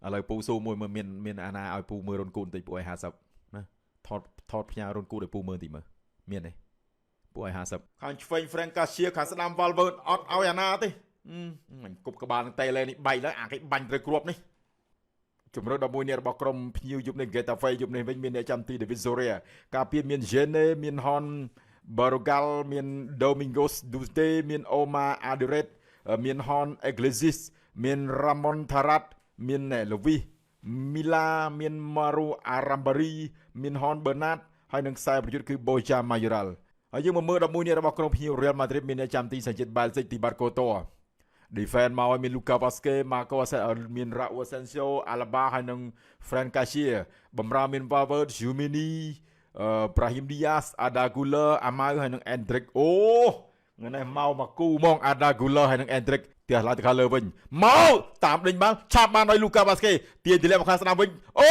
ឥឡូវពូស៊ូមួយមើលមានអាណាឲ្យពូមើលរុនគូនតិចពូឲ្យ50ណាថតផ្ញើរុនគូនឲ្យពូមើលតិចមើលមានទេពូឲ្យ50ខាងឆ្វេង Frank Garcia ខាងស្ដាំ Valverde អត់ឲ្យអាណាទេមិនគប់ក្បាលនឹងតេលេនេះបែកแล้วអាគេបាញ់ត្រូវគ្រាប់នេះជំរឿន11នេះរបស់ក្រុមភ្ញៀវយប់នេះ Getafe យប់នេះវិញមានអ្នកចាំទី David Zoria ការពារមាន Gene មាន Hon Barogal មាន Domingos Duste មាន Omar Adiret មាន Hon Iglesias មាន Ramon Tarat មាន Luis Milla មាន Maru Arambari មាន Hon Bernat ហើយនឹងខ្សែប្រយុទ្ធគឺ Boja Mayoral ហើយយើងមកមើល11នេះរបស់ក្រុមភ្ញៀវ Real Madrid មានអ្នកចាំទីសញ្ជាតិ Baltic ទី Barcoto defend មកឲ្យមាន Lucas Vazquez Marco Asensio មាន Raúl Asensio Alaba ហើយនឹង Frank Garcia បំរើមាន Valverde Tchouaméni Brahim Diaz Arda Güler អាម៉ៅហើយនឹង Endrick អូថ្ងៃនេះមកគូហ្មង Arda Güler ហើយនឹង Endrick ផ្ទះឡើងទៅខាងលើវិញមកតាមដេញបានឆាប់បានឲ្យ Lucas Vazquez ទាញទម្លាក់មកខាងស្ដាំវិញអូ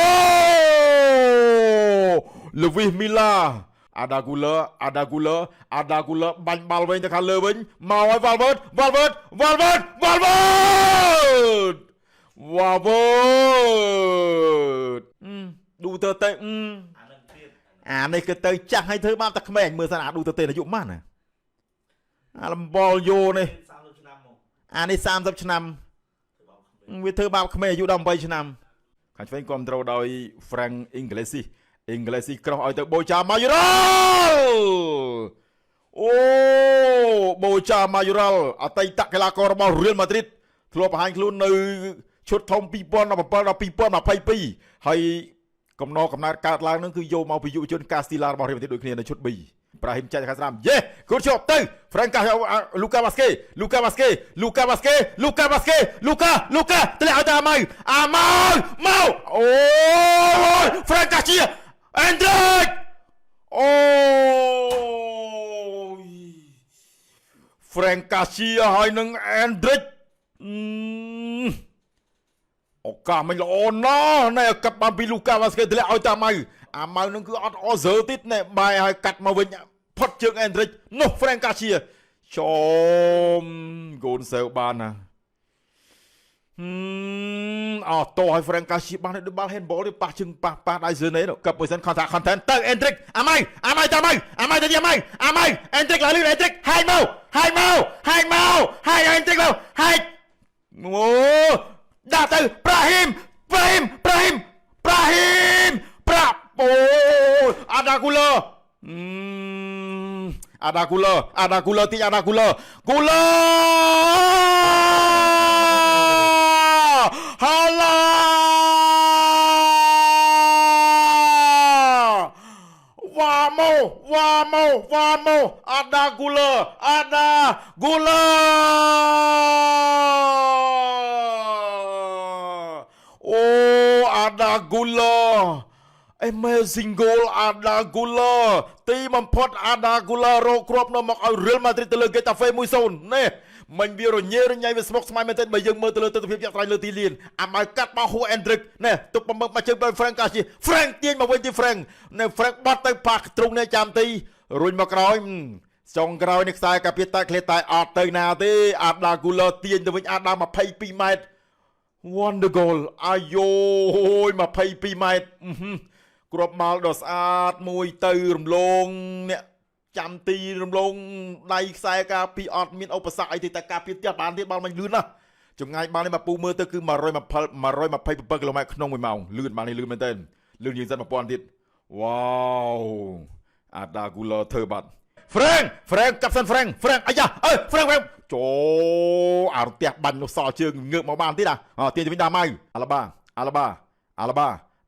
Luis Milla Arda Güler បាញ់បាល់វិញទៅខាងលើវិញមកឲ្យ Valverde ឌូទ័រតេអានេះគឺទៅចាស់ឲ្យធ្វើបាបតែក្មេងមើលសិនអាឌូទ័រតេអាយុប៉ុន្មានណាអាលំបលយោនេះអានេះ30ឆ្នាំវាធ្វើបាបក្មេងអាយុ18ឆ្នាំខាងឆ្វេងគ្រប់ត្រូលដោយ Frank Iglesias ក្រោះឲ្យទៅ Boja Mayoral អូ Boja Mayoral អតីតកីឡាកររបស់ Real Madrid ធ្លាប់បង្ហាញខ្លួននៅឈុតធំ2017ដល់2022ហើយកំណកំណើតកើតឡើងនឹងគឺយកមកពីយុវជន Castilla របស់ Real Madrid ដូចគ្នានៅឈុត B ប្រាហ៊ីមចាច់ខាងស្ដាំយេ good job ទៅ Frank Lucas Vazquez ទម្លាក់ឲ្យទៅអាម៉ៅមកអូយ Frank Garcia Endrick អូយ Frank Garcia ហើយនឹង Endrick ឱកាសមិនល្អណាស់ណែកាត់បានពី Lucas Vazquez ទម្លាក់ឲ្យទៅអាម៉ៅនឹងគឺអត់អសើទៀតណែបែរឲ្យកាត់មកវិញផុតជើង Endrick នោះ Frank Garcia ចំកូនសើបានណាតោះឲ្យ Frank Garcia បានដូចបាល់ handball ទេប៉ះជើងប៉ះដៃ Zone នោះកាប់ position content ទៅ Endrick អាម៉ៅទៅអាម៉ៅទៅអាម៉ៅ Endrick ឡើងលឿន Endrick ហាយមកហាយ Endrick មកហាយអូដាក់ទៅ Brahim អូ Arda Güler ទី Arda Güler ហាឡាVamos Arda Güler អូ Arda Güler Amazing goal Arda Güler ទីបំផុត Arda Güler រកគ្រាប់នៅមកឲ្យ Real Madrid ទៅលើ Getafe 1-0 នេះមិញវារញ៉េរញ៉ៃវាស្មុកស្មាញមែនទេបើយើងមើលទៅលើទស្សនវិជ្ជាចាក់ត្រៃលើទីលានអាម៉ៅកាត់មកហួ Endrick នេះទុកបំមកជើងដល់ Frank Garcia Frank ទាញមកវិញទី Frank នេះ Frank បាត់ទៅប៉ះទ្រុងនេះចាំទីរុញមកក្រោយចុងក្រោយនេះខ្សែកាពីតែឃ្លាតែអត់ទៅណាទេ Arda Güler ទាញទៅវិញ Arda 22ម៉ែត្រ Wonder goal អាយូ22ម៉ែត្រគ្រាប់បាល់ដ៏ស្អាតមួយទៅរំលងអ្នកចាំទីរំលងដៃខ្សែការពីអត់មានឧបសគ្គអីទេតែការពីទៀតបានទៀតបាល់មិនលឿនណាចម្ងាយបាល់នេះមកពូមើលទៅគឺ127គីឡូម៉ែត្រក្នុង1ម៉ោងលឿនបាល់នេះលឿនមែនទែនលឿនជាងសិន1000ទៀតវ៉ាវ Arda Güler ធ្វើបាត់ Frank កាប់សិន Frank អាយ៉ាFrank ចូលអារទះបាញ់នោះសល់ជើងងើបមកបានទៀតទាញទៅវិញដល់ម៉ៅ Alaba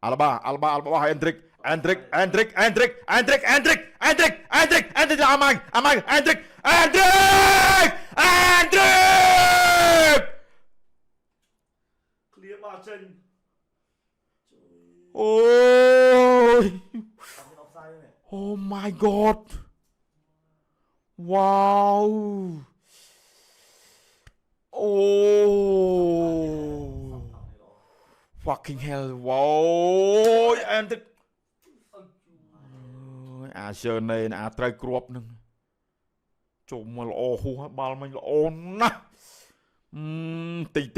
ឲ្យ Endrick អាម៉ៅ Endrick ឃ្លៀបាល់ចេញអូយ Oh my god Wow Fucking hell Wow Endrick អាជើណេអាត្រូវគ្រាប់នឹងជុំមកល្អហួសបាល់មិញល្អណាស់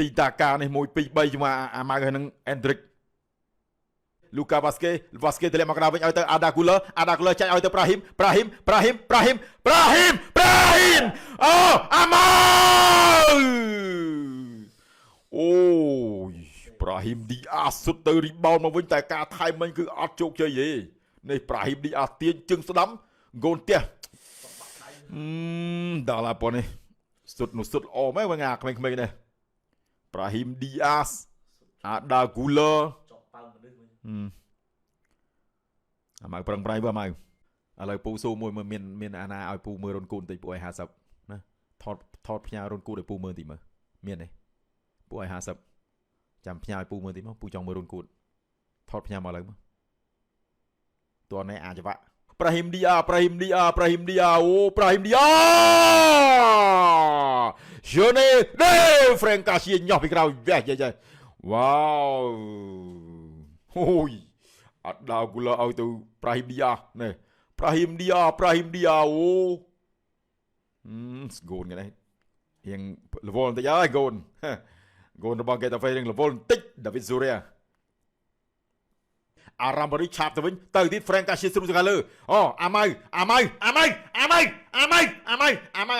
ទីតាការនេះ1 2 3ជាមួយអាម៉ៅហើយនឹងអេនឌ្រិកលូកាវ៉ាស្កេទម្លាក់មកកណ្ដាលវិញឲ្យទៅអាដាគូលឺចាច់ឲ្យទៅប្រាហ៊ីមអូអាម៉ៅអូយប្រាហ៊ីមឌីអាសុទ្ធទៅរីបោនមកវិញតែការថែមមិញគឺអត់ជោគជ័យទេនេះប្រាហ៊ីមឌីអាទាញជើងស្ដាំហ្គោលផ្ទះដល់ឡាប៉ុននេះសុទ្ធល្អមែនបងអាក្មេងៗនេះប្រាហ៊ីមឌីអាសអាដាគូលឺអាម៉ៅប្រឹងប្រែងអាម៉ៅឥឡូវពូស៊ូមួយមើលមានអាណាឲ្យពូមើលរុនគូនតិចពូឲ្យ50ណាថតផ្ញើរុនគូនឲ្យពូមើលតិចមើលមានទេពូឲ្យ50ចាំផ្ញើឲ្យពូមើលតិចមកពូចង់មើលរុនគូនថតផ្ញើមកឥឡូវមកតួនេះអាចវាក់ប្រាហ៊ីមឌីអាអូប្រាហ៊ីមឌីអាJeune de Frank Garcia ញោះពីក្រោយវះយាយវ៉ាវអូយអត់ដល់គូលឲ្យទៅប្រាហ៊ីមឌីអានេះប្រាហ៊ីមឌីអាអូស្គូនគេនេះរៀងលវលបន្តិចហើយកូនរបស់គេតាហ្វេរៀងលវលបន្តិចដាវីតស៊ូរ៉ាអារ៉ាំបារីឆាប់ទៅវិញទៅទៀត Frank Garcia ស្រុំសកាលើអូអាម៉ៅឲ្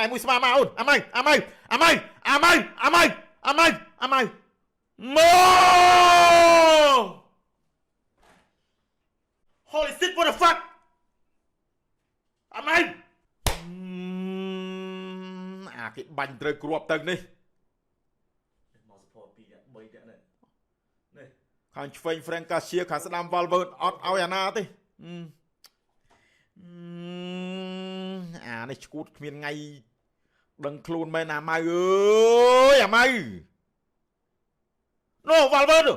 យមួយស្មាមកអូនអាម៉ៅម៉ូ Holy shit what the fuck អាម៉ៅអាគេបាញ់ត្រូវគ្រាប់ទៅនេះមក support 2 3នាក់នេះខាងឆ្វេង Frank Garcia ខាងស្ដាំ Valverde អត់ឲ្យអាណាទេអានេះឈួតគ្មានថ្ងៃដឹងខ្លួនមែនអាម៉ៅអើយអាម៉ៅណូ Valverde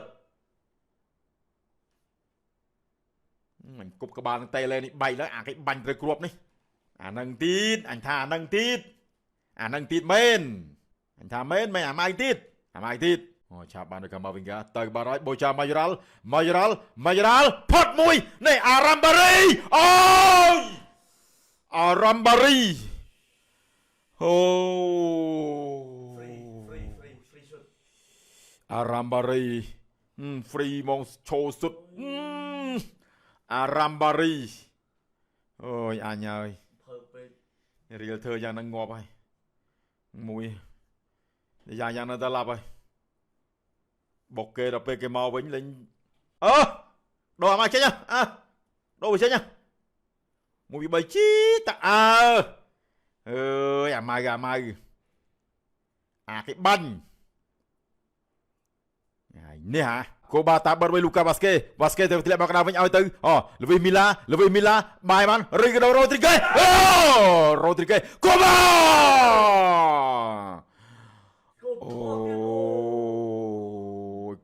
មិនគប់ក្បាលនឹងតេលេនេះបែកแล้วអាគេបាញ់ត្រូវគ្រាប់នេះអានឹងទៀតអញថាអានឹងទៀតមែនអញថាមែនអាម៉ៅទៀតអូឆាប់បានទៅកាម៉ាវិញកាទៅបាត់ហើយបូចាម៉ាយរ៉ាល់ផុតមួយនេះអារ៉ាំបារីអូយអារ៉ាំបារីអូ free shot អារ៉ាំបារីfree មកឈោសុទ្ធអារ៉ាំបារីអូយអញហើយភើពេករៀលធ្វើយ៉ាងហ្នឹងងាប់ហើយមួយយ៉ាងហ្នឹងទៅឡាប់ហើយបុកគេដល់ពេលគេមកវិញលេងដូរអាមកចេញដូរចេញមួយពី3ជីតាអើយអាម៉ៅអាគេបាញ់ហើយនេះហ่าកូបាតាបិទវិញលូកាវ៉ាស្កេទៅធ្លាក់មកកណ្ដាលវិញឲ្យទៅលវីមីឡាបាយបានរីកាដូរ៉ូទ្រីហ្គេកូបា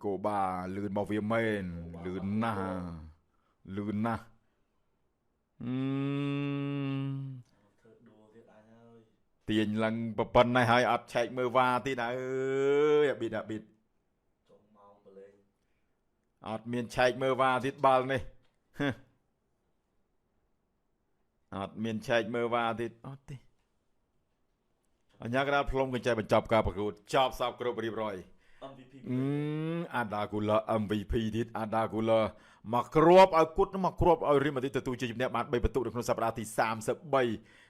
កូបាលឿនមកវាមែនលឿនណាស់ធ្វើដួលទៀតអញហើយទាញឡើងប្រប៉ុណ្ណេះហើយអត់ឆែកមើលវ៉ាទៀតអើយអាប៊ីតចុងម៉ោងបលេងអត់មានឆែកមើលវ៉ាទៀតបាល់នេះអត់មានឆែកមើលវ៉ាទៀតអត់ទេអញ្ញាកណ្ដាលផ្លុំកញ្ចែបញ្ចប់ការប្រកួតចប់សពគ្រប់រៀបរយMVP អាដាគូលឺ MVP ទៀតអាដាគូលឺមកគ្រាប់ឲ្យគុតមកគ្រាប់ឲ្យរៀលម៉ាឌ្រីតទទួលជ័យជំនះបាន3ពិន្ទុនៅក្នុងសប្តាហ៍ទី33